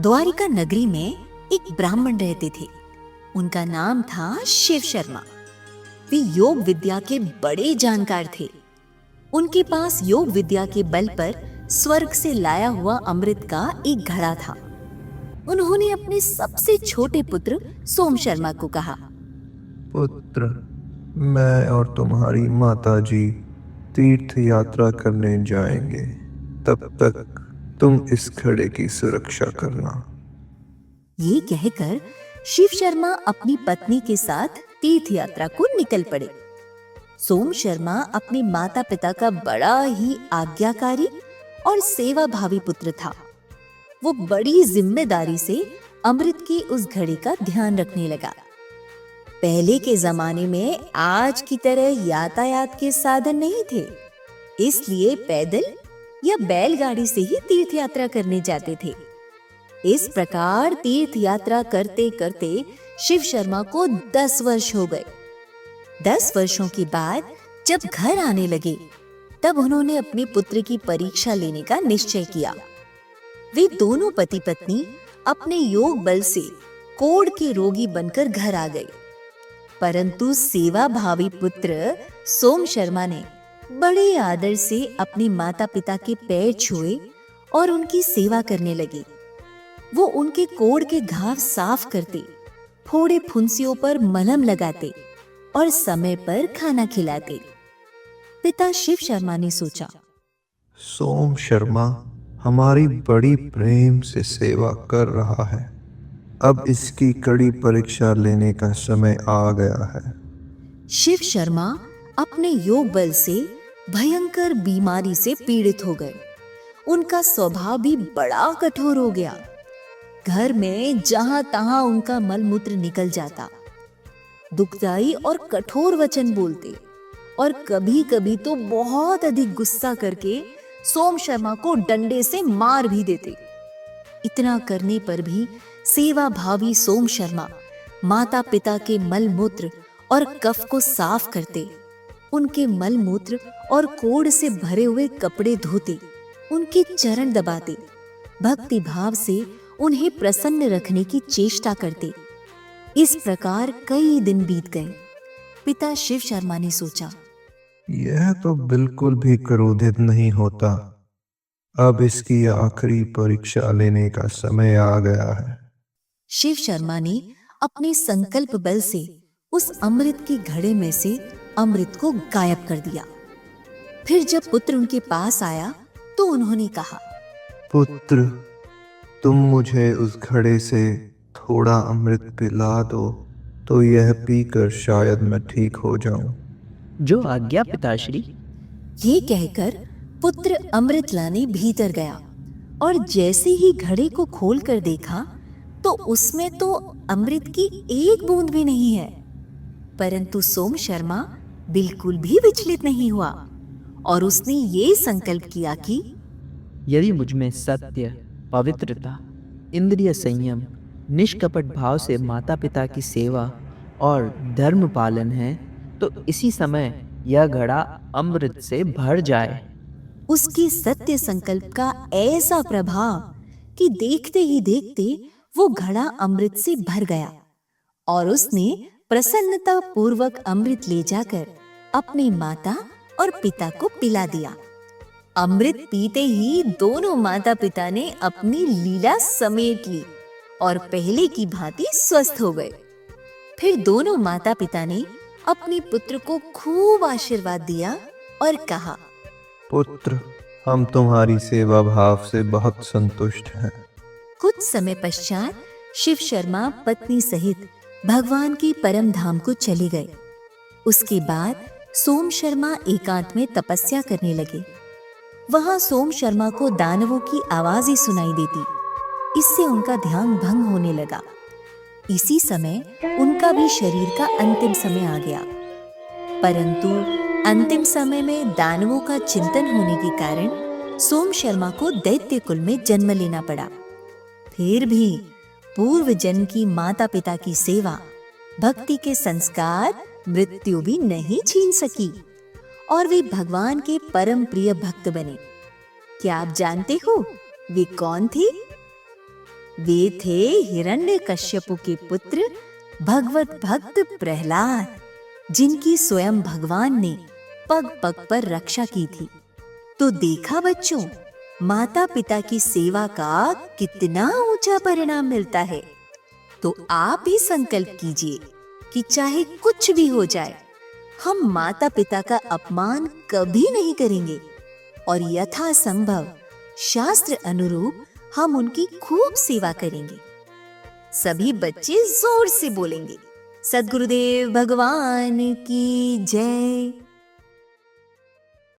द्वारिका नगरी में एक ब्राह्मण रहते थे। उनका नाम था शिव शर्मा। वे योग विद्या के बड़े जानकार थे। उनके पास योग विद्या के बल पर स्वर्ग से लाया हुआ अमृत का एक घड़ा था। उन्होंने अपने सबसे छोटे पुत्र सोम शर्मा को कहा, पुत्र, मैं और तुम्हारी माता जी तीर्थ यात्रा करने जाएंगे। तब तक तुम इस घड़े की सुरक्षा करना। ये कहकर शिव शर्मा अपनी पत्नी के साथ तीर्थ यात्रा को निकल पड़े। सोम शर्मा अपने माता पिता का बड़ा ही आज्ञाकारी और सेवा भावी पुत्र था। वो बड़ी जिम्मेदारी से अमृत की उस घड़े का ध्यान रखने लगा। पहले के जमाने में आज की तरह यातायात के साधन नहीं थे, इसलिए पैदल या बैलगाड़ी से ही तीर्थ यात्रा करने जाते थे। इस प्रकार तीर्थ यात्रा करते करते शिव शर्मा को 10 वर्ष हो गए। 10 वर्षों के बाद जब घर आने लगे, तब उन्होंने अपने पुत्र की परीक्षा लेने का निश्चय किया। वे दोनों पति पत्नी अपने योग बल से कोढ़ के रोगी बनकर घर आ गए। परंतु सेवा भावी पुत्र सोम शर्मा ने बड़े आदर से अपने माता पिता के पैर छुए और उनकी सेवा करने लगे। वो उनके कोढ़ के घाव साफ करते, फोड़े फुंसियों पर मलहम लगाते और समय पर खाना खिलाते। पिता शिव शर्मा ने सोचा, सोम शर्मा हमारी बड़ी प्रेम से सेवा कर रहा है। अब इसकी कड़ी परीक्षा लेने का समय आ गया है। शिव शर्मा अपने योग बल से भयंकर बीमारी से पीड़ित हो गए। उनका स्वभाव भी बड़ा कठोर हो गया। घर में जहां तहां उनका मलमूत्र निकल जाता। दुखदाई और कठोर वचन बोलते और कभी कभी तो बहुत अधिक गुस्सा करके सोम शर्मा को डंडे से मार भी देते। इतना करने पर भी सेवा भावी सोम शर्मा माता पिता के मलमूत्र और कफ को साफ करते, उनके मलमूत्र और कोढ़ से भरे हुए कपड़े धोते, उनके चरण दबाते, भक्ति भाव से उन्हें प्रसन्न रखने की चेष्टा करते। इस प्रकार कई दिन बीत गए। पिता शिव शर्मा ने सोचा, यह तो बिल्कुल भी क्रोधित नहीं होता। अब इसकी आखिरी परीक्षा लेने का समय आ गया है। शिव शर्मा ने अपने संकल्प बल से उस अमृत के घड़े में से अमृत को गायब कर दिया। फिर जब पुत्र उनके पास आया तो उन्होंने कहा, पुत्र, तुम मुझे उस घड़े से थोड़ा अमृत पिला दो, तो यह पीकर शायद मैं ठीक हो जाऊं। जो आज्ञा पिताश्री। ये कहकर पुत्र अमृत लाने भीतर गया और जैसे ही घड़े को खोलकर देखा तो उसमें तो अमृत की एक बूंद भी नहीं है। परंतु सोम शर्मा बिल्कुल भी विचलित नहीं हुआ और उसने ये संकल्प किया कि यदि मुझमें सत्य, पवित्रता, इंद्रिय संयम, निष्कपट भाव से माता पिता की सेवा और धर्म पालन है, तो इसी समय यह घड़ा अमृत से भर जाए। उसके सत्य संकल्प का ऐसा प्रभाव कि देखते ही देखते वो घड़ा अमृत से भर गया और उसने प्रसन्नता पूर्वक अमृत ले जाकर अपनी माता और पिता को पिला दिया। अमृत पीते ही दोनों माता पिता ने अपनी लीला समेट ली और पहले की भांति स्वस्थ हो गए। फिर दोनों माता पिता ने अपने पुत्र को खूब आशीर्वाद दिया और कहा, पुत्र, हम तुम्हारी सेवा भाव से बहुत संतुष्ट हैं। कुछ समय पश्चात शिव शर्मा पत्नी सहित भगवान की परम धाम को चले गए। उसके बाद सोम शर्मा एकांत में तपस्या करने लगे। वहां सोम शर्मा को दानवों की आवाजें सुनाई देती। इससे उनका ध्यान भंग होने लगा। इसी समय उनका भी शरीर का अंतिम समय आ गया। परंतु अंतिम समय में दानवों का चिंतन होने के कारण सोम शर्मा को दैत्य कुल में जन्म लेना पड़ा। फिर भी पूर्व जन्म की माता पिता की सेवा, भक्ति के संस्कार मृत्यु भी नहीं छीन सकी और वे भगवान के परम प्रिय भक्त बने। क्या आप जानते हो वे कौन थे? वे थे हिरण्यकश्यपु के पुत्र भगवत भक्त प्रहलाद, जिनकी स्वयं भगवान ने पग पग पर रक्षा की थी। तो देखा बच्चों, माता पिता की सेवा का कितना ऊंचा परिणाम मिलता है। तो आप भी संकल्प कीजिए कि चाहे कुछ भी हो जाए, हम माता पिता का अपमान कभी नहीं करेंगे और यथासंभव शास्त्र अनुरूप हम उनकी खूब सेवा करेंगे। सभी बच्चे जोर से बोलेंगे, सद्गुरुदेव भगवान की जय।